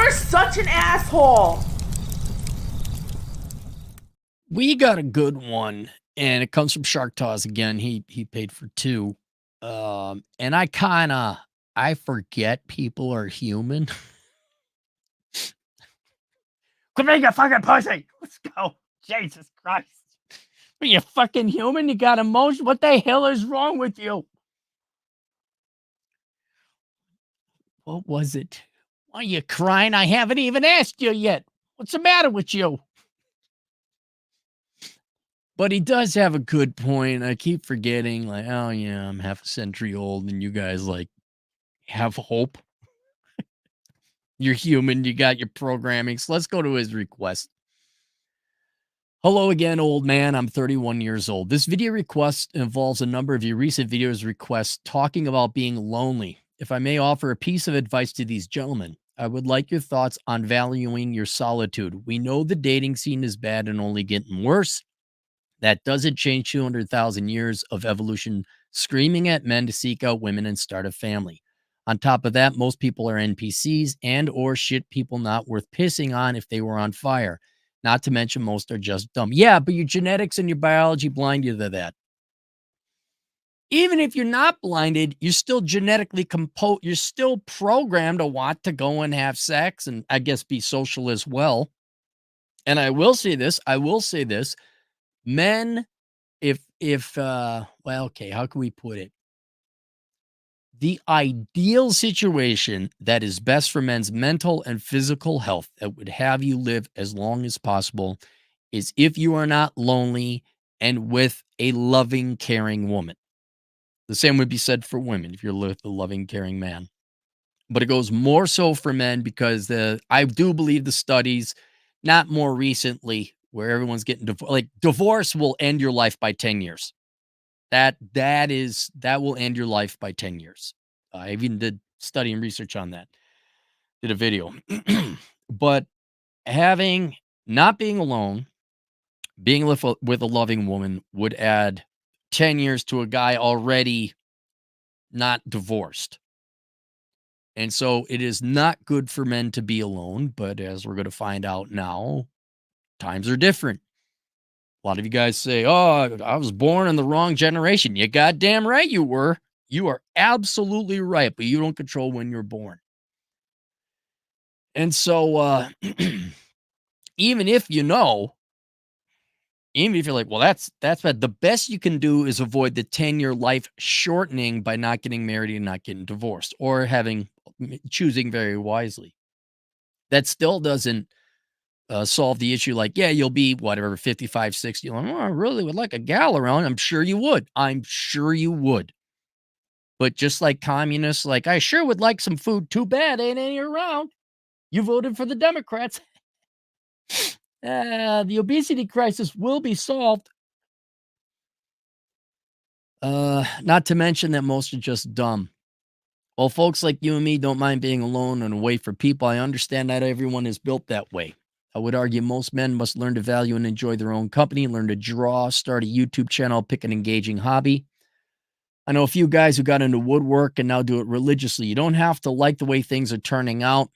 You're such an asshole. We got a good one, and it comes from Shark Taz again. He paid for two. And I forget people are human. Quit being a fucking pussy. Let's go. Jesus Christ. Are you fucking human? You got emotion? What the hell is wrong with you? What was it? Why are you crying? I haven't even asked you yet. What's the matter with you? But he does have a good point. I keep forgetting, like, oh yeah, I'm half a century old, and you guys like have hope. You're human. You got your programming. So let's go to his request. Hello again, old man. I'm 31 years old. This video request involves a number of your recent videos requests talking about being lonely. If I may offer a piece of advice to these gentlemen, I would like your thoughts on valuing your solitude. We know the dating scene is bad and only getting worse. That doesn't change 200,000 years of evolution screaming at men to seek out women and start a family. On top of that, most people are NPCs and or shit people not worth pissing on if they were on fire. Not to mention most are just dumb. Yeah, but your genetics and your biology blind you to that. Even if you're not blinded, you're still genetically composed. You're still programmed to want to go and have sex and I guess be social as well. And I will say this, men, well, okay, how can we put it? The ideal situation that is best for men's mental and physical health that would have you live as long as possible is if you are not lonely and with a loving, caring woman. The same would be said for women if you're with a loving, caring man. But it goes more so for men because I do believe the studies, not more recently, where everyone's getting divorced. Like divorce will end your life by 10 years. That will end your life by 10 years. I even did study and research on that. Did a video. But not being alone, being with a loving woman would add 10 years to a guy already not divorced. And so it is not good for men to be alone, but as we're going to find out now, times are different. A lot of you guys say, oh, I was born in the wrong generation. You goddamn right you were. You are absolutely right, but you don't control when you're born. And so even if you know, even if you're like, well, that's bad, the best you can do is avoid the 10-year life shortening by not getting married and not getting divorced or choosing very wisely. That still doesn't solve the issue. Like, yeah, you'll be whatever, 55, 60. Like, oh, I really would like a gal around. I'm sure you would. But just like communists, like, I sure would like some food. Too bad ain't any around. You voted for the Democrats. The obesity crisis will be solved. Not to mention that most are just dumb. Well, folks like you and me don't mind being alone and away from people. I understand that everyone is built that way. I would argue most men must learn to value and enjoy their own company, learn to draw, start a YouTube channel, pick an engaging hobby. I know a few guys who got into woodwork and now do it religiously. You don't have to like the way things are turning out,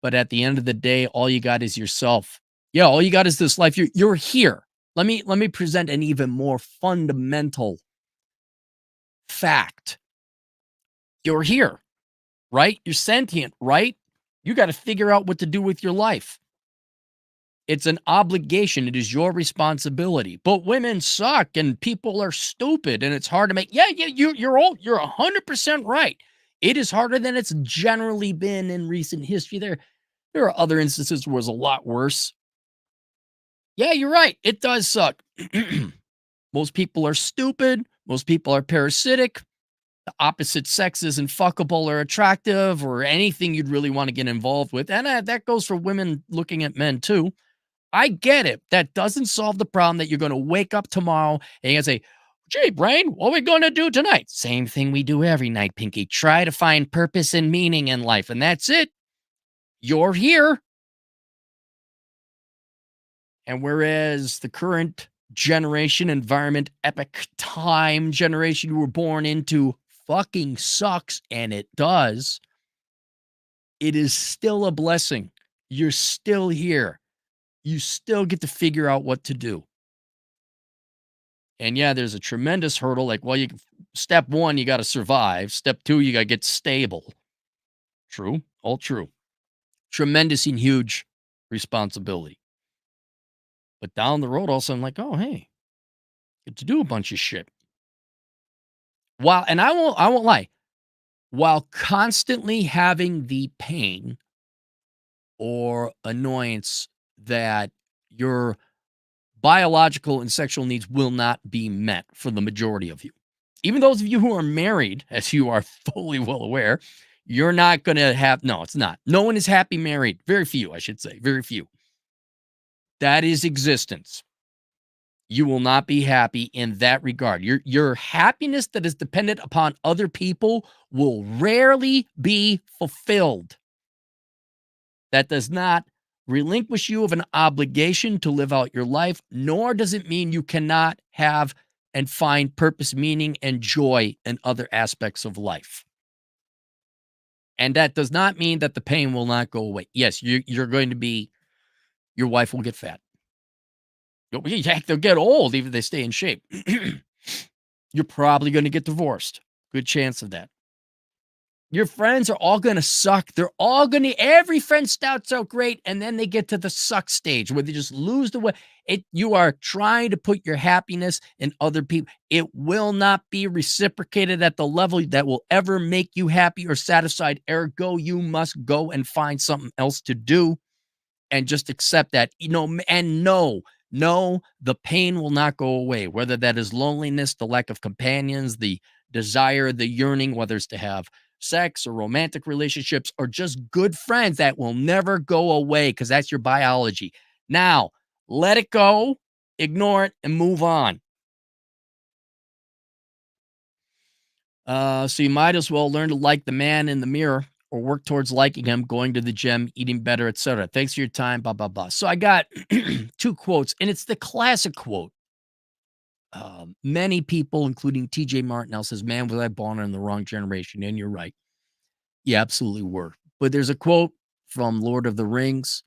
but at the end of the day, all you got is yourself. Yeah, all you got is this life. You're here. Let me present an even more fundamental fact. You're here, right? You're sentient, right? You got to figure out what to do with your life. It's an obligation. It is your responsibility. But women suck and people are stupid and it's hard to make. Yeah, you're 100% right. It is harder than it's generally been in recent history. There are other instances where it's a lot worse. Yeah, you're right. It does suck. Most people are stupid. Most people are parasitic. The opposite sex isn't fuckable or attractive or anything you'd really want to get involved with. And that goes for women looking at men too. I get it. That doesn't solve the problem that you're going to wake up tomorrow and you're going to say, gee, brain, what are we going to do tonight? Same thing we do every night, Pinky. Try to find purpose and meaning in life. And that's it. You're here. And whereas the current generation, environment, epic time generation you were born into fucking sucks, and it does, it is still a blessing You're still here. You still get to figure out what to do. And yeah, there's a tremendous hurdle. Like, well, step one, you got to survive. Step two, you got to get stable. True. All true. Tremendous and huge responsibility. But down the road, also, I'm like, oh, hey, get to do a bunch of shit. And I won't lie, while constantly having the pain or annoyance that your biological and sexual needs will not be met for the majority of you. Even those of you who are married, as you are fully well aware, you're not going to have, no, it's not. No one is happy married. Very few, I should say. Very few. That is existence. You will not be happy in that regard. Your happiness that is dependent upon other people will rarely be fulfilled. That does not relinquish you of an obligation to live out your life, nor does it mean you cannot have and find purpose, meaning, and joy in other aspects of life. And that does not mean that the pain will not go away. Yes, you're going to be, your wife will get fat. Heck, they'll get old even if they stay in shape. You're probably going to get divorced. Good chance of that. Your friends are all going to suck. They're all going to, every friend starts out great, and then they get to the suck stage where they just lose the way. You are trying to put your happiness in other people. It will not be reciprocated at the level that will ever make you happy or satisfied. Ergo, you must go and find something else to do and just accept that, and no, the pain will not go away, whether that is loneliness, the lack of companions, the desire, the yearning, whether it's to have sex or romantic relationships or just good friends that will never go away because that's your biology. Now, let it go, ignore it, and move on. So you might as well learn to like the man in the mirror or work towards liking him, going to the gym, eating better, etc. Thanks for your time, blah, blah, blah. So I got two quotes, and it's the classic quote. Many people, including TJ Martinell, says, man, was I born in the wrong generation? And you're right. You absolutely were. But there's a quote from Lord of the Rings.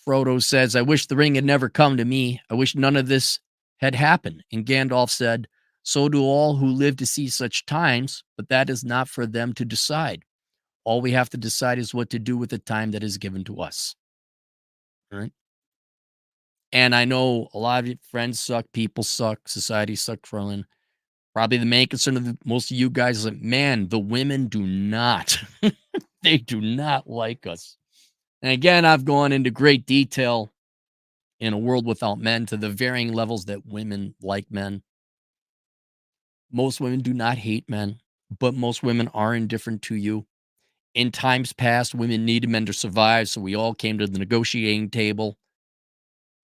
Frodo says, I wish the ring had never come to me. I wish none of this had happened. And Gandalf said, so do all who live to see such times, but that is not for them to decide. All we have to decide is what to do with the time that is given to us. All right. And I know a lot of your friends suck, people suck, society suck, Ferlin. Probably the main concern of most of you guys is like, man, the women do not. They do not like us. And again, I've gone into great detail in A World Without Men to the varying levels that women like men. Most women do not hate men, but most women are indifferent to you. In times past, women needed men to survive, so we all came to the negotiating table.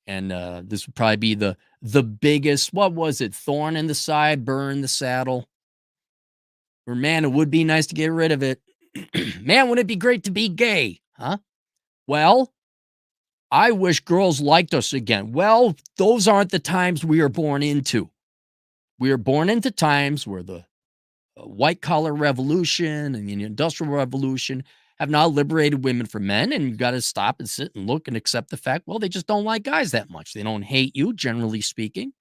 And this would probably be the biggest, what was it, thorn in the side, burn the saddle. Or man, it would be nice to get rid of it. Man, wouldn't it be great to be gay? Huh? Well, I wish girls liked us again. Well, those aren't the times we are born into. We are born into times where the white collar revolution and the industrial revolution have now liberated women from men. And you got to stop and sit and look and accept the fact, well, they just don't like guys that much. They don't hate you, generally speaking,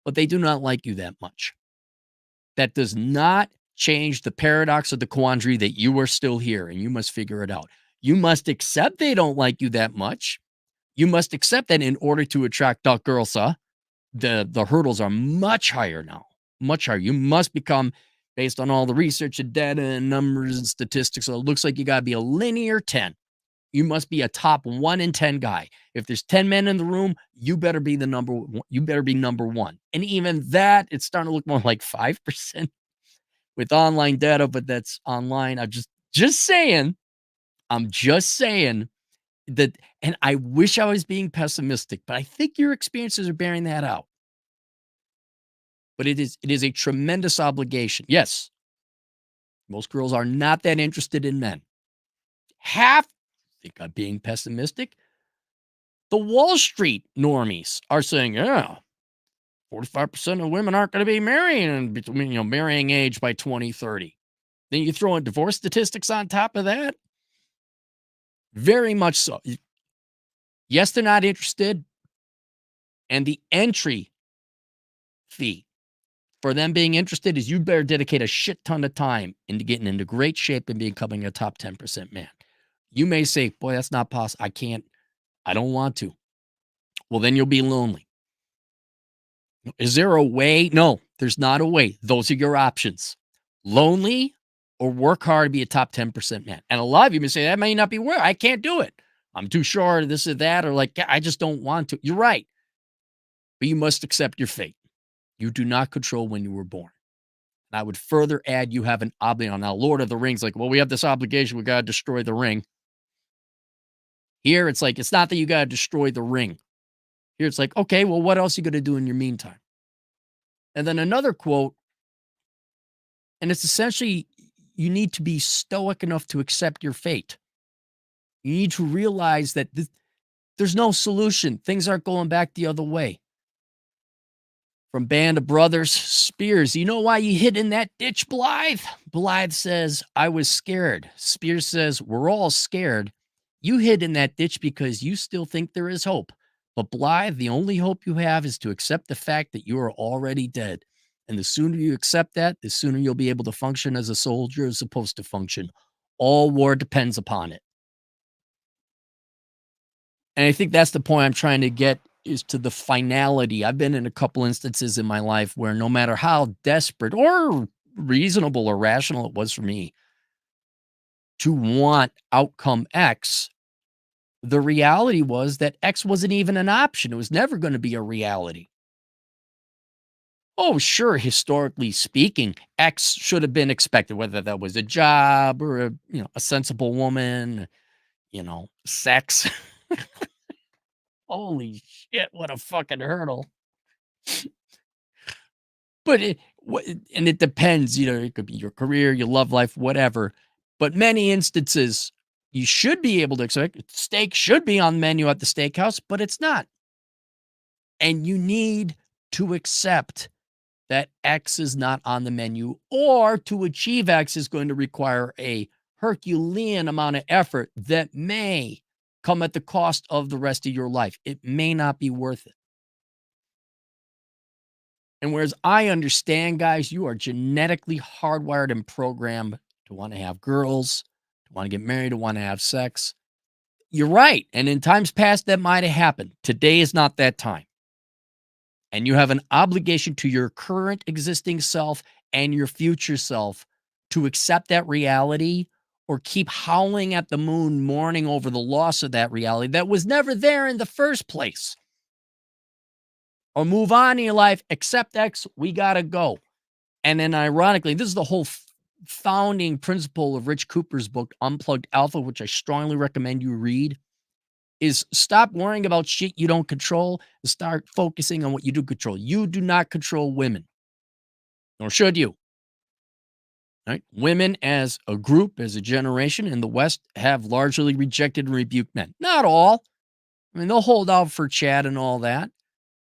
but they do not like you that much. That does not change the paradox of the quandary that you are still here and you must figure it out. You must accept they don't like you that much. You must accept that in order to attract girls, the hurdles are much higher now, much higher. You must become, based on all the research and data and numbers and statistics, so it looks like you got to be a linear 10. You must be a top 1 in 10 guy. If there's 10 men in the room, you better be the number one. You better be number one. And even that, it's starting to look more like 5% with online data, but that's online. I'm just saying. I'm just saying that, and I wish I was being pessimistic, but I think your experiences are bearing that out. But it is a tremendous obligation. Yes, most girls are not that interested in men. Half, I think I'm being pessimistic. The Wall Street normies are saying, yeah, 45% of women aren't going to be marrying between, marrying age by 2030. Then you throw in divorce statistics on top of that. Very much so. Yes, they're not interested. And the entry fee for them being interested is you better dedicate a shit ton of time into getting into great shape and becoming a top 10% man. You may say, boy, that's not possible. I can't, I don't want to. Well, then you'll be lonely. Is there a way? No, there's not a way. Those are your options. Lonely or work hard to be a top 10% man. And a lot of you may say, that may not be where I can't do it. I'm too short, or this or that, or like, I just don't want to. You're right. But you must accept your fate. You do not control when you were born. And I would further add, you have an obligation. Now, Lord of the Rings, like, well, we have this obligation. We got to destroy the ring. Here, it's like, it's not that you got to destroy the ring. Here, it's like, okay, well, what else are you going to do in your meantime? And then another quote, and it's essentially, you need to be stoic enough to accept your fate. You need to realize that there's no solution. Things aren't going back the other way. From Band of Brothers, Spears, you know why you hid in that ditch, Blythe? Blythe says, I was scared. Spears says, we're all scared. You hid in that ditch because you still think there is hope. But Blythe, the only hope you have is to accept the fact that you are already dead. And the sooner you accept that, the sooner you'll be able to function as a soldier is supposed to function. All war depends upon it. And I think that's the point I'm trying to get is to the finality. I've been in a couple instances in my life where no matter how desperate or reasonable or rational it was for me to want outcome X, the reality was that X wasn't even an option. It was never going to be a reality. Oh, sure, historically speaking, X should have been expected, whether that was a job or a sensible woman, sex. Holy shit, what a fucking hurdle. But it depends, it could be your career, your love life, whatever. But many instances, you should be able to expect steak should be on the menu at the steakhouse, but it's not. And you need to accept that X is not on the menu, or to achieve X is going to require a Herculean amount of effort that may come at the cost of the rest of your life. It may not be worth it. And whereas I understand, guys, you are genetically hardwired and programmed to want to have girls, to want to get married, to want to have sex. You're right. And in times past, that might have happened. Today is not that time. And you have an obligation to your current existing self and your future self to accept that reality or keep howling at the moon, mourning over the loss of that reality that was never there in the first place. Or move on in your life, accept X, we got to go. And then ironically, this is the whole founding principle of Rich Cooper's book, Unplugged Alpha, which I strongly recommend you read, is stop worrying about shit you don't control and start focusing on what you do control. You do not control women, nor should you. Right? Women as a group, as a generation in the West have largely rejected and rebuked men. Not all. I mean, they'll hold out for Chad and all that.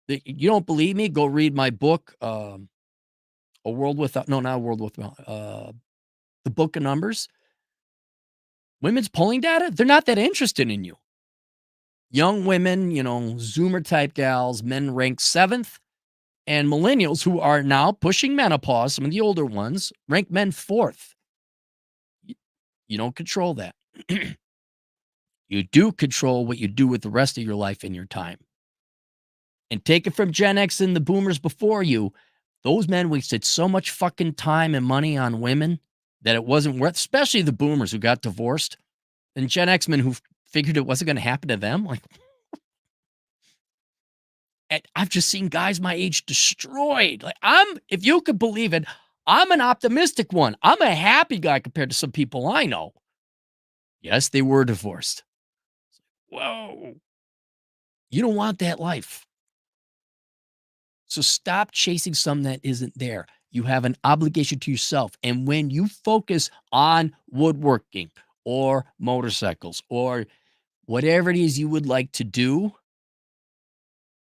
You don't believe me? Go read my book, A World Without, no, not A World Without, The Book of Numbers. Women's polling data, they're not that interested in you. Young women, Zoomer type gals, men ranked 7th, and millennials who are now pushing menopause, some of the older ones, rank men 4th. You don't control that. You do control what you do with the rest of your life and your time. And take it from Gen X and the boomers before you. Those men wasted so much fucking time and money on women that it wasn't worth, especially the boomers who got divorced and Gen X men who figured it wasn't going to happen to them. Like, and I've just seen guys my age destroyed. Like, if you could believe it, I'm an optimistic one. I'm a happy guy compared to some people I know. Yes, they were divorced. Whoa. You don't want that life. So stop chasing something that isn't there. You have an obligation to yourself. And when you focus on woodworking or motorcycles or whatever it is you would like to do,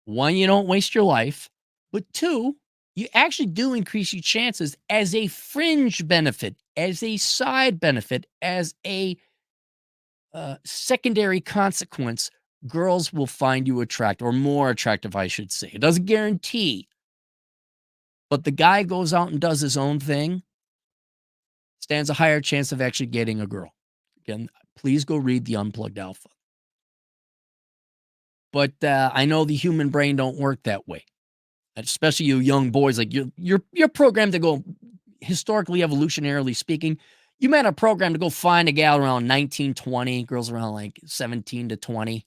one, you don't waste your life, but two, you actually do increase your chances as a fringe benefit, as a side benefit, as a secondary consequence, girls will find you attractive or more attractive, I should say. It doesn't guarantee, but the guy goes out and does his own thing, stands a higher chance of actually getting a girl. Again, please go read The Unplugged Alpha. But I know the human brain don't work that way, especially you young boys. Like you're programmed to go, historically, evolutionarily speaking, you meant a program to go find a gal around 19, 20, girls around like 17 to 20.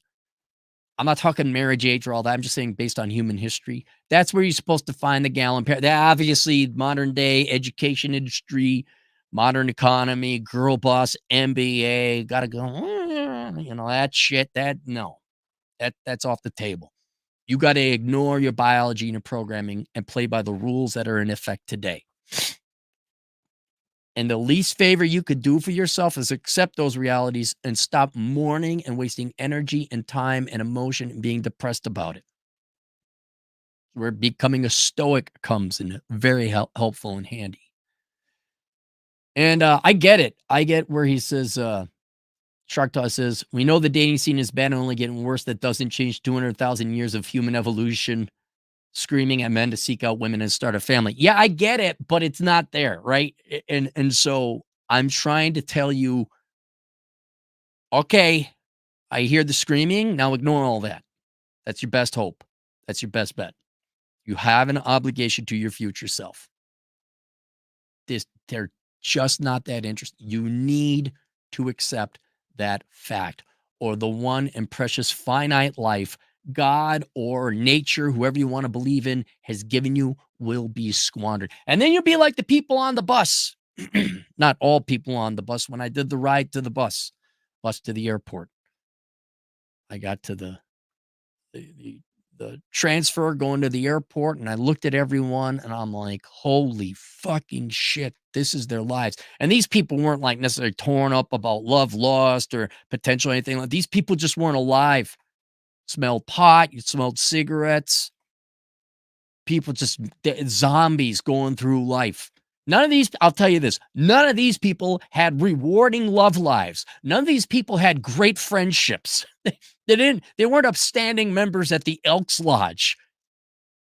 I'm not talking marriage age or all that. I'm just saying based on human history. That's where you're supposed to find the gal. That obviously modern day education industry, modern economy, girl boss, MBA, got to go, that shit, that's off the table. You got to ignore your biology and your programming and play by the rules that are in effect today. And the least favor you could do for yourself is accept those realities and stop mourning and wasting energy and time and emotion and being depressed about it. Where becoming a stoic comes in very helpful and handy. And I get it. I get where he says, Shark Toss says, we know the dating scene is bad and only getting worse. That doesn't change 200,000 years of human evolution screaming at men to seek out women and start a family. Yeah, I get it, but it's not there, right? And so I'm trying to tell you, okay, I hear the screaming. Now ignore all that. That's your best hope. That's your best bet. You have an obligation to your future self. They're just not that interested. You need to accept that fact, or the one and precious finite life God or nature, whoever you want to believe in, has given you will be squandered. And then you'll be like the people on the bus. Not all people on the bus. When I did the ride to the bus to the airport, I got to the transfer going to the airport, and I looked at everyone and I'm like, holy fucking shit, this is their lives. And these people weren't like necessarily torn up about love lost or potential anything like. These people just weren't alive. Smelled pot, you smelled cigarettes. People just zombies going through life. None of these, I'll tell you this, none of these people had rewarding love lives. None of these people had great friendships. They weren't upstanding members at the Elks Lodge.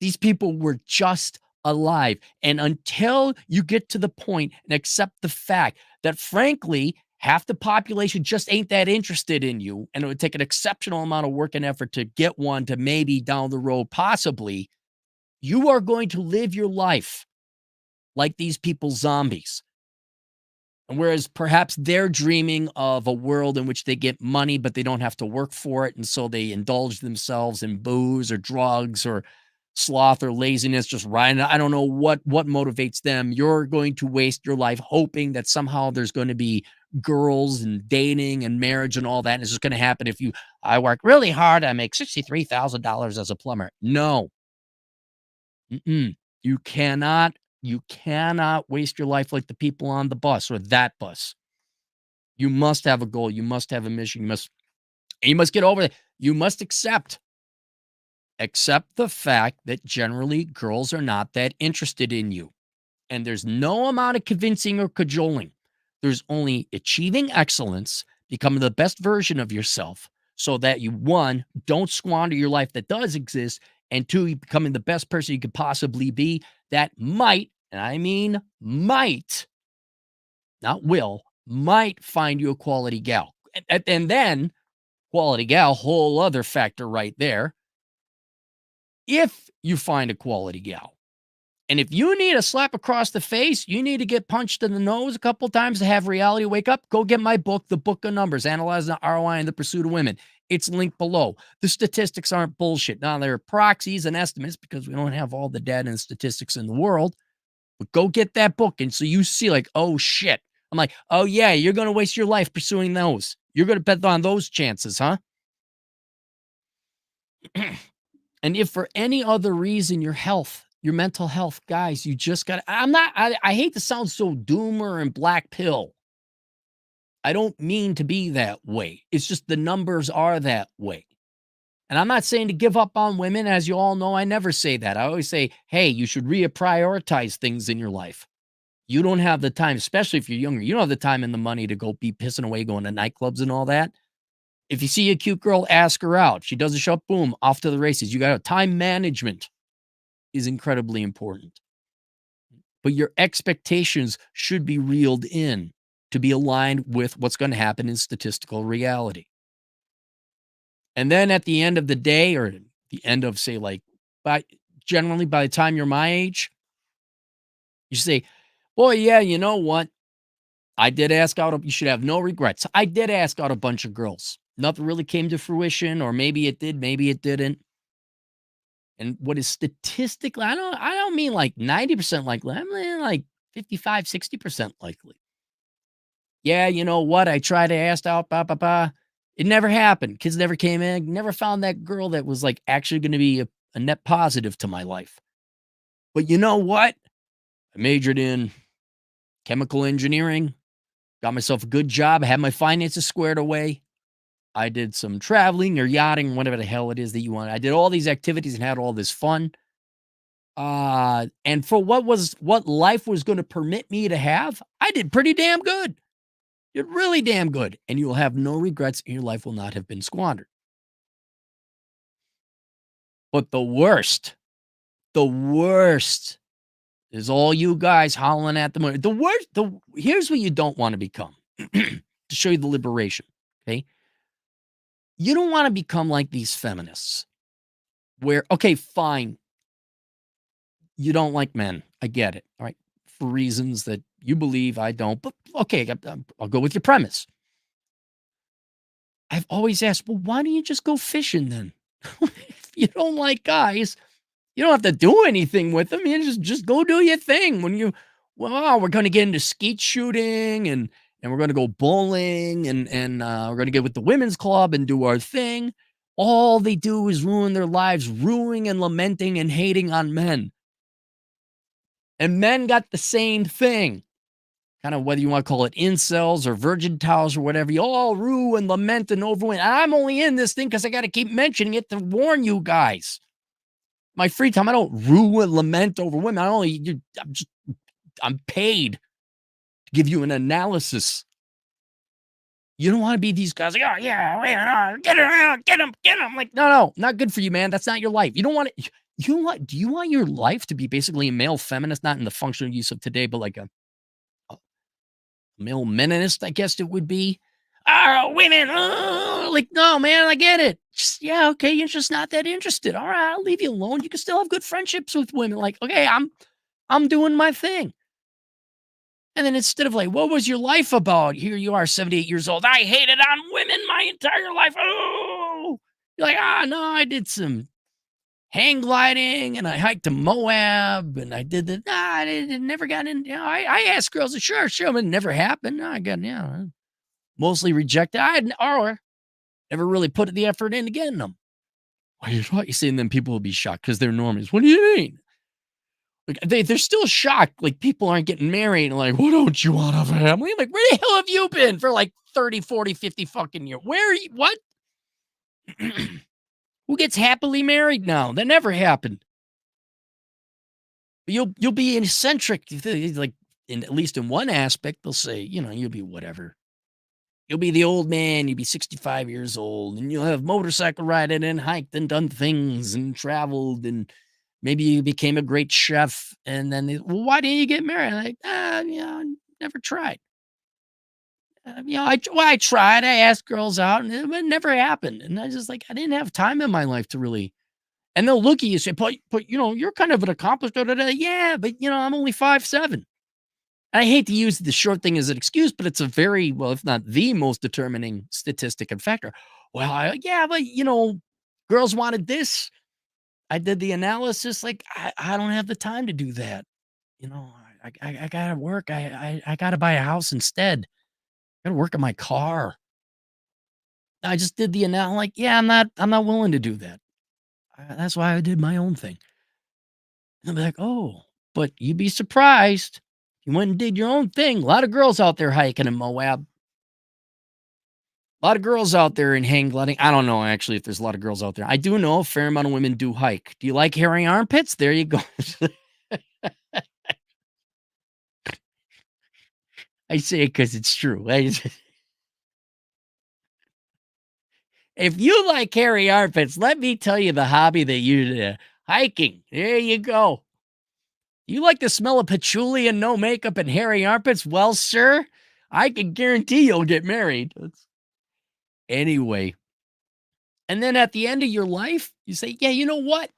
These people were just alive. And until you get to the point and accept the fact that, frankly, half the population just ain't that interested in you, and it would take an exceptional amount of work and effort to get one to maybe down the road, possibly, you are going to live your life like these people's zombies. And whereas perhaps they're dreaming of a world in which they get money, but they don't have to work for it. And so they indulge themselves in booze or drugs or sloth or laziness, just riding. I don't know what motivates them. You're going to waste your life hoping that somehow there's going to be girls and dating and marriage and all that. And it's just going to happen if I work really hard. I make $63,000 as a plumber. No. You cannot waste your life like the people on the bus or that bus. You must have a goal. You must have a mission. You must get over it. You must accept the fact that generally girls are not that interested in you. And there's no amount of convincing or cajoling. There's only achieving excellence, becoming the best version of yourself so that you, one, don't squander your life that does exist, and two, becoming the best person you could possibly be that might, and I mean might, not will, might find you a quality gal. And then quality gal, whole other factor right there. If you find a quality gal, and if you need a slap across the face, you need to get punched in the nose a couple times to have reality wake up, go get my book, The Book of Numbers, Analyzing the ROI in the Pursuit of Women. It's linked below. The statistics aren't bullshit. Now, they're proxies and estimates because we don't have all the data and statistics in the world. But go get that book. And so you see like, oh, shit. I'm like, oh, yeah, you're going to waste your life pursuing those. You're going to bet on those chances, huh? And if for any other reason, your health, your mental health, guys, you just got to, I hate to sound so doomer and black pill. I don't mean to be that way. It's just the numbers are that way. And I'm not saying to give up on women. As you all know, I never say that. I always say, hey, you should reprioritize things in your life. You don't have the time, especially if you're younger. You don't have the time and the money to go be pissing away, going to nightclubs and all that. If you see a cute girl, ask her out. She doesn't show up, boom, off to the races. You got time management is incredibly important. But your expectations should be reeled in to be aligned with what's going to happen in statistical reality. And then at the end of the day, or the end of, say, like, by generally by the time you're my age, you say, boy, yeah, you know what? I did ask out, you should have no regrets. I did ask out a bunch of girls. Nothing really came to fruition, or maybe it did, maybe it didn't. And what is statistically, I don't mean like 90% likely. I mean like 55, 60% likely. Yeah, you know what? I tried to ask out, ba ba ba. It never happened. Kids never came in. Never found that girl that was like actually going to be a net positive to my life. But you know what? I majored in chemical engineering, got myself a good job, had my finances squared away. I did some traveling or yachting, whatever the hell it is that you want. I did all these activities and had all this fun. And for what life was going to permit me to have, I did pretty damn good. Did really damn good. And you will have no regrets and your life will not have been squandered. But the worst is all you guys howling at the moon. Here's what you don't want to become to show you the liberation. Okay. You don't want to become like these feminists where, okay, fine. You don't like men. I get it. All right. For reasons that you believe I don't. But okay, I'll go with your premise. I've always asked, well, why don't you just go fishing then? If you don't like guys, you don't have to do anything with them. You just go do your thing. Well, we're going to get into skeet shooting and we're going to go bowling and we're going to get with the women's club and do our thing. All they do is ruin their lives, ruining and lamenting and hating on men. And men got the same thing. Kind of whether you want to call it incels or virgin towels or whatever, you all rue and lament and overwhelm. I'm only in this thing because I got to keep mentioning it to warn you guys. My free time, I don't rue and lament over women. I'm paid to give you an analysis. You don't want to be these guys like, oh yeah, get her out, get him. Like, no, not good for you, man. That's not your life. You don't want it. Do you want your life to be basically a male feminist, not in the functional use of today, but like a male meninist, I guess it would be. Women, like, no, man, I get it. Just, yeah, okay, you're just not that interested. All right, I'll leave you alone. You can still have good friendships with women. Like, okay, I'm doing my thing. And then instead of like, what was your life about? Here you are, 78 years old. I hated on women my entire life. Oh, you're like, no, I did some hang gliding and I hiked to Moab and I did that. I never got in. You know, I asked girls, sure, but it never happened. No, I got, mostly rejected. Or never really put the effort into getting them. What you see? And then people will be shocked because they're normies. What do you mean? Like they're still shocked. Like people aren't getting married. And like, what don't you want a family? Like, where the hell have you been for like 30, 40, 50 fucking years? Where are you? What? Who gets happily married now? That never happened. You'll be eccentric. Like at least in one aspect, they'll say, you'll be whatever. You'll be the old man. You'll be 65 years old, and you'll have motorcycle riding and hiked and done things and traveled, and maybe you became a great chef. And then, well, why didn't you get married? Like, never tried. I tried. I asked girls out, and it never happened. And I just like I didn't have time in my life to really. And they'll look at you and say, but you're kind of an accomplished. Da, da, da. Yeah, but I'm only 5'7". I hate to use the short thing as an excuse, but it's a very, well, if not the most determining statistic and factor. Well, yeah, but girls wanted this. I did the analysis. Like, I don't have the time to do that. You know, I gotta work. I gotta buy a house instead. I gotta work on my car. I just did the analysis. Like, yeah, I'm not willing to do that. That's why I did my own thing. And I'll be like, oh, but you'd be surprised. You went and did your own thing. A lot of girls out there hiking in Moab. A lot of girls out there in hang gliding. I don't know actually if there's a lot of girls out there. I do know a fair amount of women do hike. Do you like hairy armpits? There you go. I say it because it's true. If you like hairy armpits, let me tell you the hobby that you do. Hiking. There you go. You like the smell of patchouli and no makeup and hairy armpits? Well, sir, I can guarantee you'll get married. Anyway, and then at the end of your life, you say, yeah, you know what?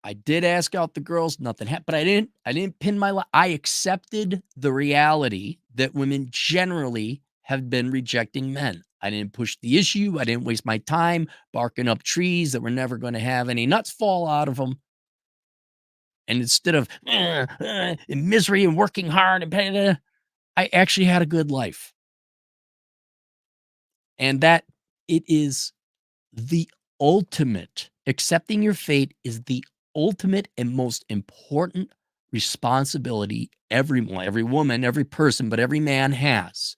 I did ask out the girls, nothing happened, but I didn't pin my life. I accepted the reality that women generally have been rejecting men. I didn't push the issue. I didn't waste my time barking up trees that were never going to have any nuts fall out of them. And instead of in misery and working hard, and I actually had a good life. And that it is the ultimate accepting your fate is the ultimate and most important responsibility every woman, every person, but every man has.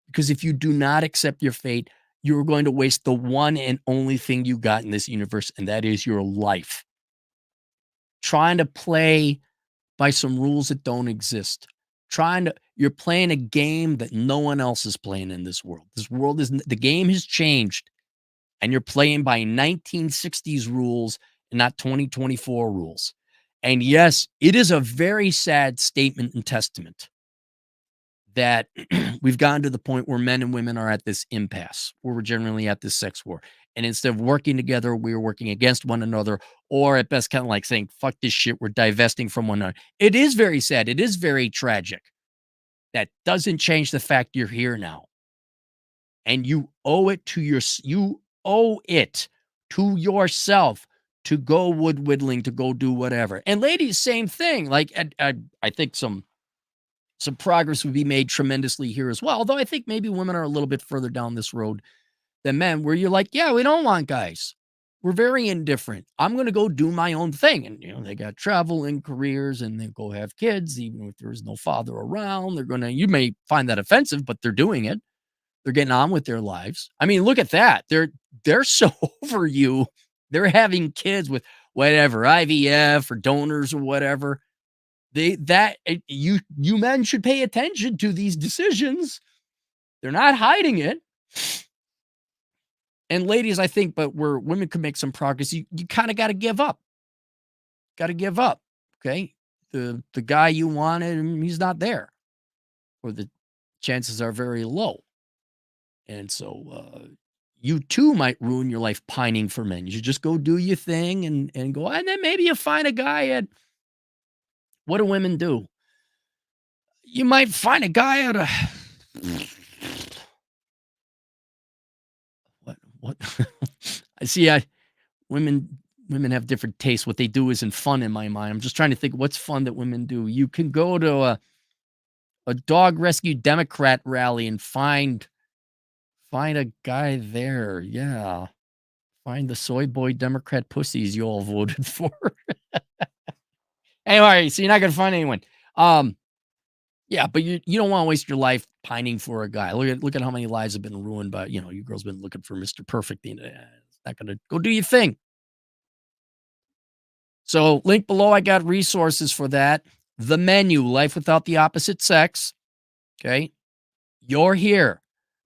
Because if you do not accept your fate, you're going to waste the one and only thing you got in this universe, and that is your life. Trying to play by some rules that don't exist. You're playing a game that no one else is playing in this world. This world is the game has changed, and you're playing by 1960s rules and not 2024 rules. And yes, it is a very sad statement and testament that we've gotten to the point where men and women are at this impasse, where we're generally at this sex war. And instead of working together, we're working against one another, or at best, kind of like saying, fuck this shit, we're divesting from one another. It is very sad. It is very tragic. That doesn't change the fact you're here now. And you owe it to yourself to go wood whittling, to go do whatever. And ladies, same thing. Like I think some progress would be made tremendously here as well. Although I think maybe women are a little bit further down this road than men, where you're like, yeah, we don't want guys. We're very indifferent. I'm going to go do my own thing. And, they got travel and careers and they go have kids, even if there's no father around. You may find that offensive, but they're doing it. They're getting on with their lives. I mean, look at that. They're so over you. They're having kids with whatever, IVF or donors or whatever. You men should pay attention to these decisions. They're not hiding it. And ladies, I think, but where women could make some progress, you kind of got to give up. Got to give up. Okay. The guy you wanted, he's not there. Or the chances are very low. And so you too might ruin your life pining for men. You should just go do your thing and go, and then maybe you find a guy at, what do women do? You might find a guy at a, what? I see. Women have different tastes. What they do isn't fun in my mind. I'm just trying to think what's fun that women do. You can go to a dog rescue Democrat rally and find a guy there. Yeah. Find the soy boy Democrat pussies you all voted for. Anyway, so you're not gonna find anyone. Yeah, but you don't want to waste your life pining for a guy. Look at how many lives have been ruined by, you girls been looking for Mr. Perfect. It's not gonna go do your thing. So link below, I got resources for that. The Menu, Life Without the Opposite Sex. Okay. You're here.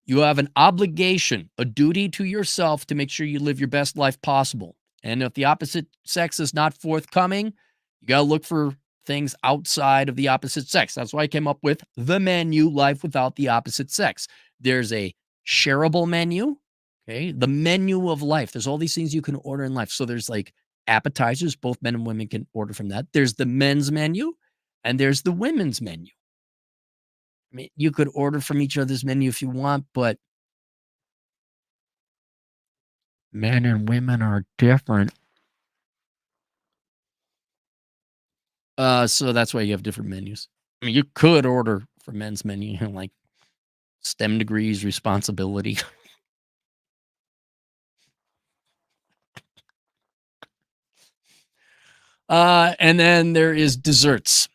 You have an obligation, a duty to yourself to make sure you live your best life possible. And if the opposite sex is not forthcoming, you got to look for things outside of the opposite sex. That's why I came up with the Menu, Life Without the Opposite Sex. There's a shareable menu, okay? The menu of life. There's all these things you can order in life. So there's like appetizers, both men and women can order from that. There's the men's menu and there's the women's menu. I mean, you could order from each other's menu if you want, but men and women are different. So that's why you have different menus. I mean, you could order for men's menu, like STEM degrees, responsibility. And then there is desserts.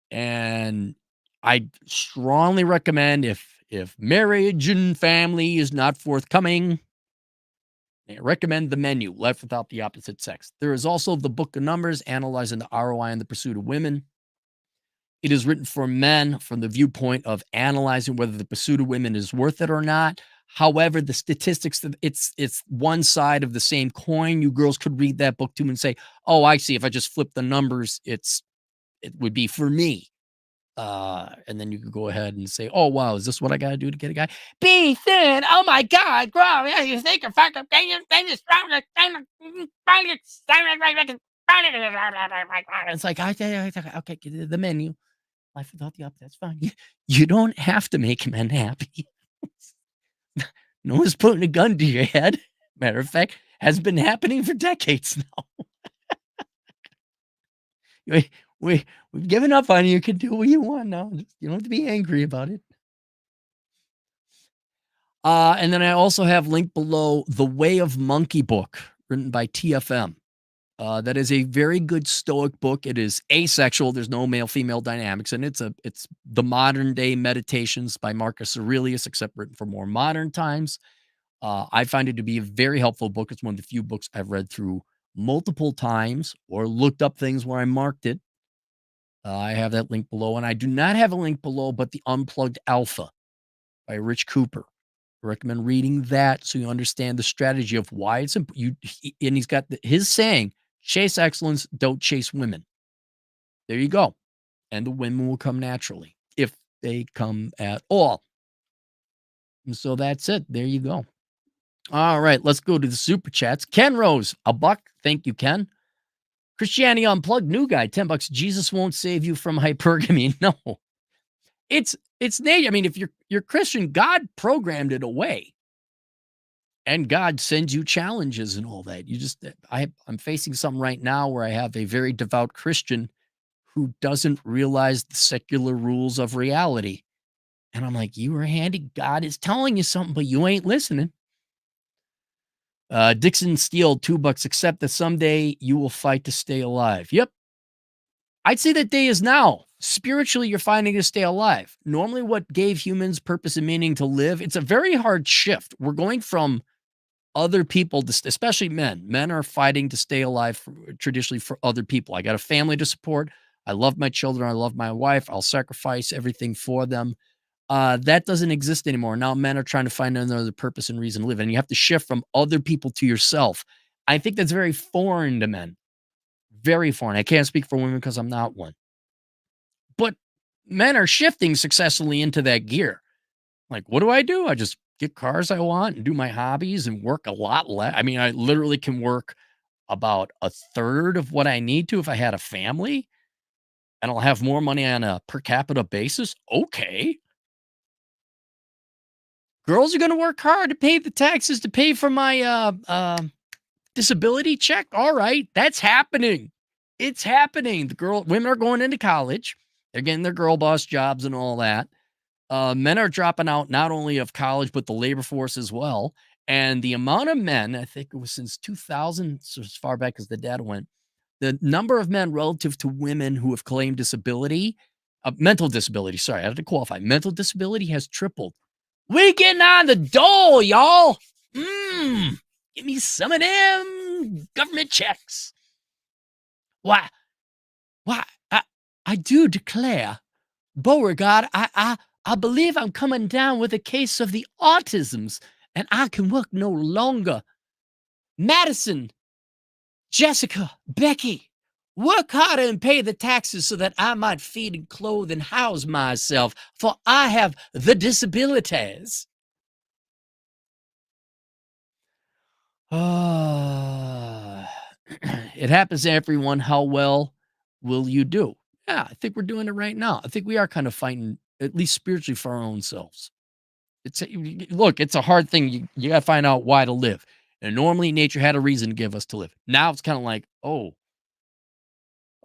And I strongly recommend if marriage and family is not forthcoming, I recommend the Menu, Life Without the Opposite Sex. There is also the Book of Numbers, analyzing the ROI in the pursuit of women. It is written for men from the viewpoint of analyzing whether the pursuit of women is worth it or not, However, the statistics, it's one side of the same coin. You girls could read that book too and say, "Oh, I see. If I just flip the numbers, it would be for me." And then you could go ahead and say, "Oh, wow, is this what I got to do to get a guy? Be thin. Oh my God, grow. Yeah, you think a fucking thing is strong. It's like, okay, the menu. Life without the up, that's fine. You don't have to make men happy. No one's putting a gun to your head. Matter of fact, has been happening for decades now. We, we've given up on you. You can do what you want now. You don't have to be angry about it. And then I also have linked below The Way of Monkey book, written by TFM. That is a very good Stoic book. It is asexual. There's no male-female dynamics, and it's the modern day meditations by Marcus Aurelius, except written for more modern times. I find it to be a very helpful book. It's one of the few books I've read through multiple times or looked up things where I marked it. I have that link below, and I do not have a link below, but The Unplugged Alpha by Rich Cooper. I recommend reading that so you understand the strategy of why it's important. And he's got his saying, chase excellence, don't chase women. There you go. And the women will come naturally if they come at all. And so that's it. There you go. All right, let's go to the super chats. Ken Rose, $1. Thank you, Ken. Christianity Unplugged, new guy, $10. Jesus won't save you from hypergamy. No. It's nature. I mean, if you're Christian, God programmed it away. And God sends you challenges and all that. I'm facing something right now where I have a very devout Christian who doesn't realize the secular rules of reality. And I'm like, you are handy. God is telling you something, but you ain't listening. Dixon Steele, $2. Accept that someday you will fight to stay alive. Yep. I'd say that day is now. Spiritually, you're fighting to stay alive. Normally, what gave humans purpose and meaning to live, it's a very hard shift. We're going from other people, especially men. Men are fighting to stay alive traditionally for other people. I got a family to support. I love my children. I love my wife. I'll sacrifice everything for them. That doesn't exist anymore. Now men are trying to find another purpose and reason to live. And you have to shift from other people to yourself. I think that's very foreign to men. Very foreign. I can't speak for women because I'm not one. But men are shifting successfully into that gear. Like, what do? I just get cars I want and do my hobbies and work a lot less. I mean, I literally can work about a third of what I need to if I had a family, and I'll have more money on a per capita basis. Okay. Girls are going to work hard to pay the taxes to pay for my disability check. All right. That's happening. It's happening. Women are going into college. They're getting their girl boss jobs and all that. Men are dropping out not only of college, but the labor force as well. And the amount of men, I think it was since 2000, so as far back as the data went, the number of men relative to women who have claimed disability, mental disability, sorry, I had to qualify. Mental disability has tripled. We getting on the dole, y'all. Give me some of them government checks. Why? I do declare, Beauregard, I believe I'm coming down with a case of the autisms, and I can work no longer. Madison, Jessica, Becky, work harder and pay the taxes so that I might feed and clothe and house myself, for I have the disabilities. It happens to everyone. How well will you do? Yeah, I think we're doing it right now. I think we are kind of fighting, at least spiritually, for our own selves. Look, it's a hard thing. You got to find out why to live. And normally nature had a reason to give us to live. Now it's kind of like, oh,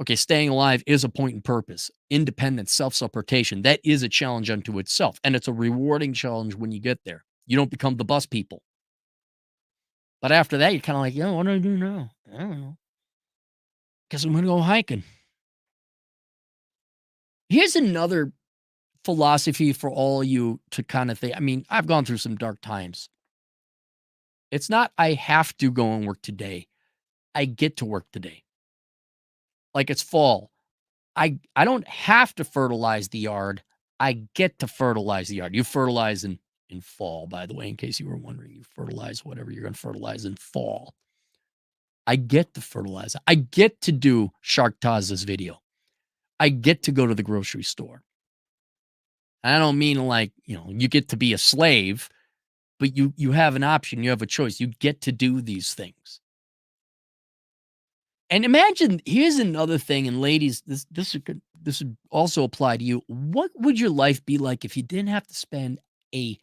okay, staying alive is a point and purpose. Independence, self-supportation, that is a challenge unto itself. And it's a rewarding challenge when you get there. You don't become the bus people. But after that, you're kind of like, what do I do now? I don't know. Guess I'm going to go hiking. Here's another philosophy for all you to kind of think. I mean, I've gone through some dark times. It's not I have to go and work today. I get to work today. Like it's fall. I don't have to fertilize the yard. I get to fertilize the yard. You fertilize in in fall, by the way, in case you were wondering. You fertilize whatever you're going to fertilize in fall. I get to fertilize. I get to do Shark Taz's video. I get to go to the grocery store. I don't mean like, you get to be a slave, but you have an option. You have a choice. You get to do these things. And imagine, here's another thing, and ladies, this would also apply to you. What would your life be like if you didn't have to spend a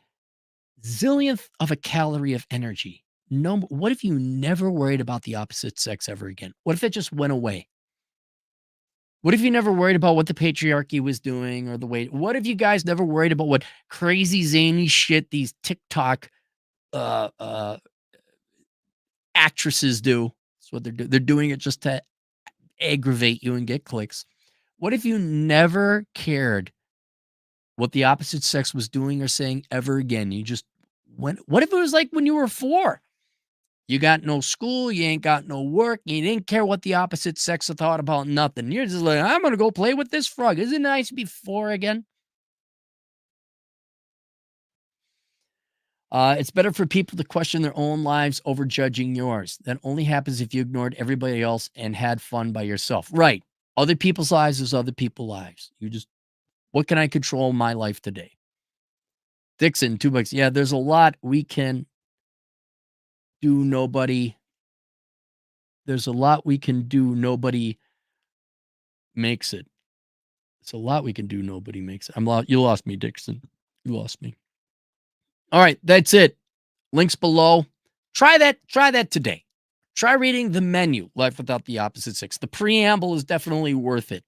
zillionth of a calorie of energy? No, what if you never worried about the opposite sex ever again? What if it just went away? What if you never worried about what the patriarchy was doing or the way? What if you guys never worried about what crazy zany shit these TikTok uh, uh, actresses do? That's what they're doing. They're doing it just to aggravate you and get clicks. What if you never cared what the opposite sex was doing or saying ever again? You just went. What if it was like when you were 4? You got no school, you ain't got no work, you didn't care what the opposite sex thought about nothing. You're just like, I'm gonna go play with this frog. Isn't it nice to be 4 again? It's better for people to question their own lives over judging yours. That only happens if you ignored everybody else and had fun by yourself. Right. Other people's lives is other people's lives. What can I control in my life today? Dixon, $2. Yeah, there's a lot we can do. There's a lot we can do. Nobody makes it. It's a lot we can do. Nobody makes it. You lost me, Dixon. You lost me. All right, that's it. Links below. Try that today. Try reading the menu, Life Without the Opposite Sex. The preamble is definitely worth it.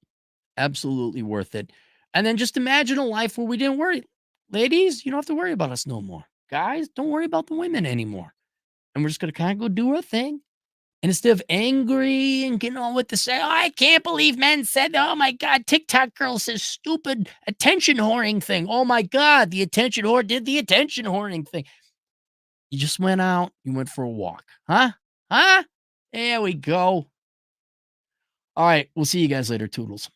Absolutely worth it. And then just imagine a life where we didn't worry. Ladies, you don't have to worry about us no more. Guys, don't worry about the women anymore. And we're just going to kind of go do our thing. And instead of angry and getting on with the say, oh, I can't believe men said, oh my God, TikTok girl says stupid attention whoring thing. Oh my God, the attention whore did the attention whoring thing. You just went out, you went for a walk. Huh? Huh? There we go. All right, we'll see you guys later, Toodles.